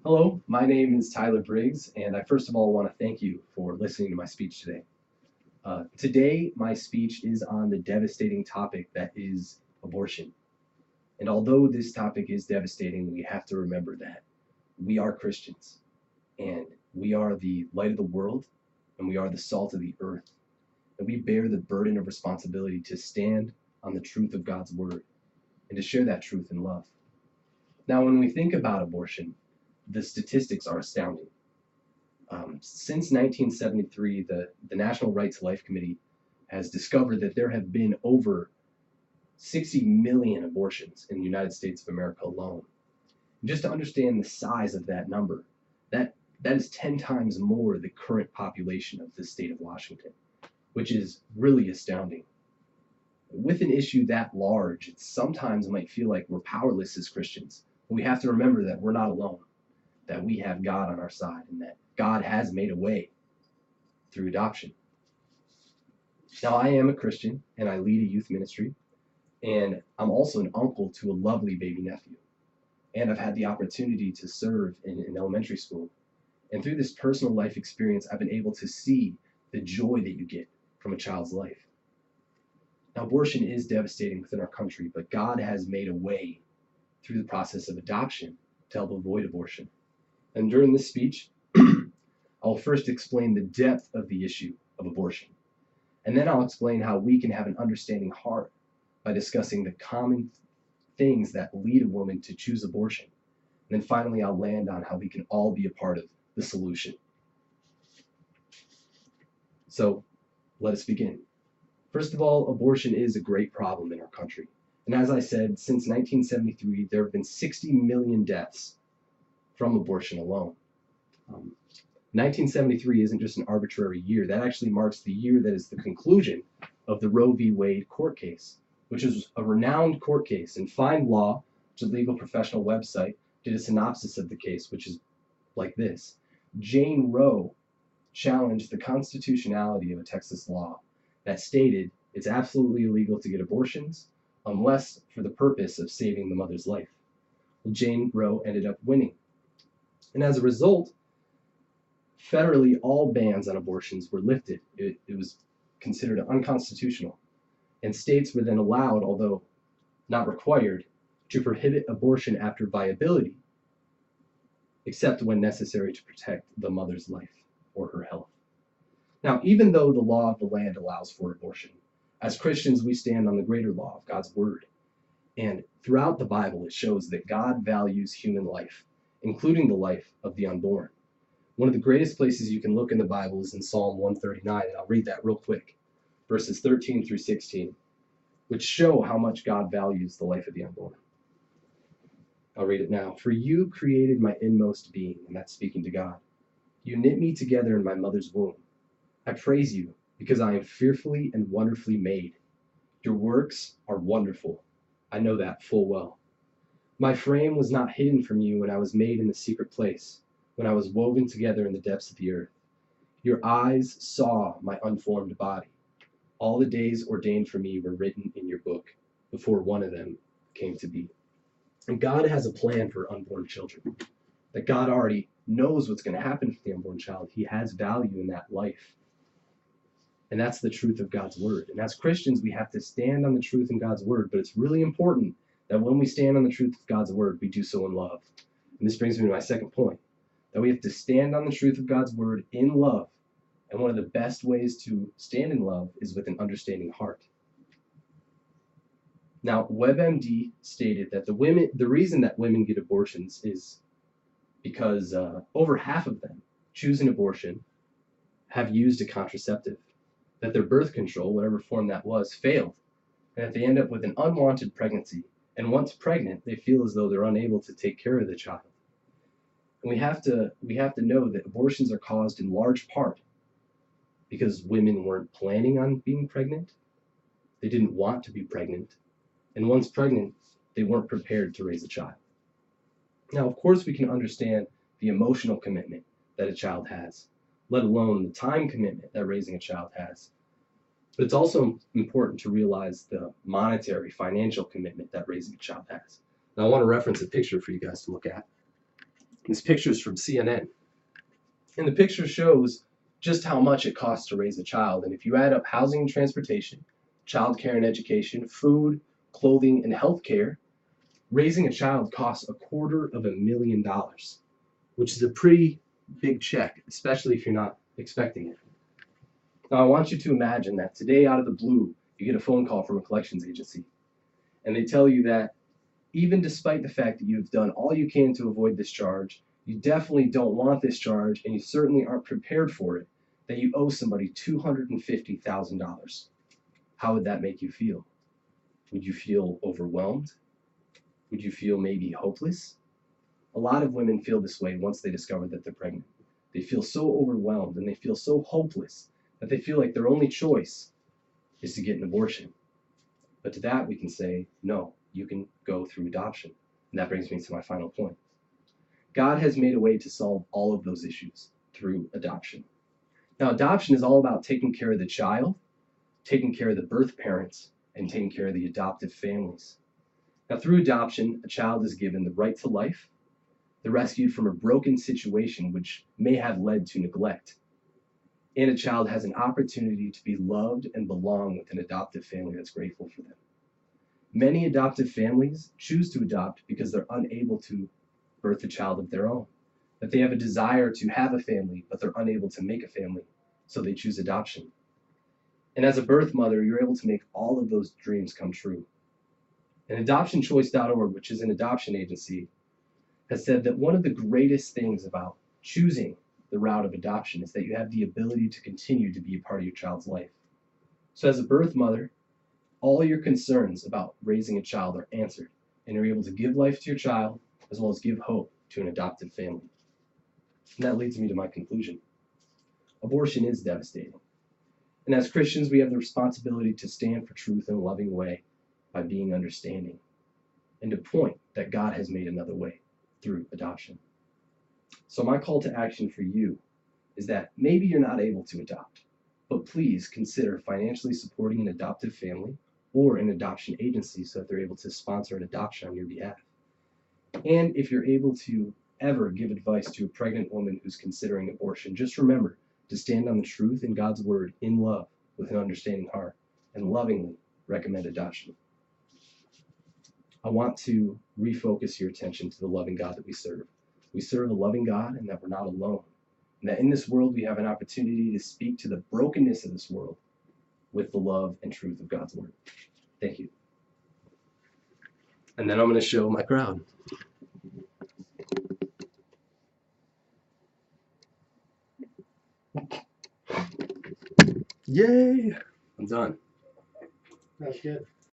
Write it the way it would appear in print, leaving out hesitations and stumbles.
Hello, my name is Tyler Briggs, and I first of all want to thank you for listening to my speech today. Today, my speech is on the devastating topic that is abortion. And although this topic is devastating, we have to remember that we are Christians, and we are the light of the world, and we are the salt of the earth. And we bear the burden of responsibility to stand on the truth of God's word and to share that truth in love. Now, when we think about abortion, the statistics are astounding. Since 1973, the National Right to Life Committee has discovered that there have been over 60 million abortions in the United States of America alone. And just to understand the size of that number, that is 10 times more the current population of the state of Washington, which is really astounding. With an issue that large, it sometimes might feel like we're powerless as Christians, but we have to remember that we're not alone, that we have God on our side, and that God has made a way through adoption. Now, I am a Christian, and I lead a youth ministry, and I'm also an uncle to a lovely baby nephew. And I've had the opportunity to serve in elementary school. And through this personal life experience, I've been able to see the joy that you get from a child's life. Now, abortion is devastating within our country, but God has made a way through the process of adoption to help avoid abortion. And during this speech, I'll first explain the depth of the issue of abortion. And then I'll explain how we can have an understanding heart by discussing the common things that lead a woman to choose abortion. And then finally, I'll land on how we can all be a part of the solution. So let us begin. First of all, abortion is a great problem in our country. And as I said, since 1973, there have been 60 million deaths from abortion alone. 1973 isn't just an arbitrary year. That actually marks the year that is the conclusion of the Roe v. Wade court case, which is a renowned court case. And Find Law, which is a legal professional website, did a synopsis of the case, which is like this. Jane Roe challenged the constitutionality of a Texas law that stated it's absolutely illegal to get abortions unless for the purpose of saving the mother's life. Well, Jane Roe ended up winning. And as a result, federally, all bans on abortions were lifted. It was considered unconstitutional. And states were then allowed, although not required, to prohibit abortion after viability, except when necessary to protect the mother's life or her health. Now, even though the law of the land allows for abortion, as Christians, we stand on the greater law of God's word. And throughout the Bible, it shows that God values human life, including the life of the unborn. One of the greatest places you can look in the Bible is in Psalm 139, and I'll read that real quick. Verses 13 through 16, which show how much God values the life of the unborn. I'll read it now. For you created my inmost being, and that's speaking to God. You knit me together in my mother's womb. I praise you because I am fearfully and wonderfully made. Your works are wonderful. I know that full well. My frame was not hidden from you when I was made in the secret place, when I was woven together in the depths of the earth. Your eyes saw my unformed body. All the days ordained for me were written in your book before one of them came to be. And God has a plan for unborn children. That God already knows what's going to happen to the unborn child. He has value in that life. And that's the truth of God's word. And as Christians, we have to stand on the truth in God's word. But it's really important that when we stand on the truth of God's word, we do so in love. And this brings me to my second point. That we have to stand on the truth of God's word in love. And one of the best ways to stand in love is with an understanding heart. Now, WebMD stated that the reason that women get abortions is because over half of them choose an abortion, have used a contraceptive, that their birth control, whatever form that was, failed, and that they end up with an unwanted pregnancy. And once pregnant, they feel as though they're unable to take care of the child. And we have to know that abortions are caused in large part because women weren't planning on being pregnant. They didn't want to be pregnant. And once pregnant, they weren't prepared to raise a child. Now, of course, we can understand the emotional commitment that a child has, let alone the time commitment that raising a child has. But it's also important to realize the monetary, financial commitment that raising a child has. Now I want to reference a picture for you guys to look at. This picture is from CNN. And the picture shows just how much it costs to raise a child. And if you add up housing and transportation, childcare and education, food, clothing, and healthcare, raising a child costs $250,000, which is a pretty big check, especially if you're not expecting it. Now, I want you to imagine that today, out of the blue, you get a phone call from a collections agency, and they tell you that even despite the fact that you've done all you can to avoid this charge, you definitely don't want this charge, and you certainly aren't prepared for it, that you owe somebody $250,000. How would that make you feel? Would you feel overwhelmed? Would you feel maybe hopeless? A lot of women feel this way once they discover that they're pregnant. They feel so overwhelmed and they feel so hopeless that they feel like their only choice is to get an abortion. But to that we can say, no, you can go through adoption. And that brings me to my final point. God has made a way to solve all of those issues through adoption. Now, adoption is all about taking care of the child, taking care of the birth parents, and taking care of the adoptive families. Now, through adoption, a child is given the right to life. They're rescued from a broken situation which may have led to neglect. And a child has an opportunity to be loved and belong with an adoptive family that's grateful for them. Many adoptive families choose to adopt because they're unable to birth a child of their own. That they have a desire to have a family, but they're unable to make a family, so they choose adoption. And as a birth mother, you're able to make all of those dreams come true. And AdoptionChoice.org, which is an adoption agency, has said that one of the greatest things about choosing the route of adoption is that you have the ability to continue to be a part of your child's life. So as a birth mother, all your concerns about raising a child are answered, and you're able to give life to your child as well as give hope to an adoptive family. And that leads me to my conclusion. Abortion is devastating. And as Christians, we have the responsibility to stand for truth in a loving way by being understanding, and to point that God has made another way through adoption. So my call to action for you is that maybe you're not able to adopt, but please consider financially supporting an adoptive family or an adoption agency so that they're able to sponsor an adoption on your behalf. And if you're able to ever give advice to a pregnant woman who's considering abortion, just remember to stand on the truth in God's word in love with an understanding heart and lovingly recommend adoption. I want to refocus your attention to the loving God that we serve. We serve a loving God and that we're not alone. And that in this world we have an opportunity to speak to the brokenness of this world with the love and truth of God's word. Thank you. And then I'm going to show my crowd. Yay! I'm done. That's good.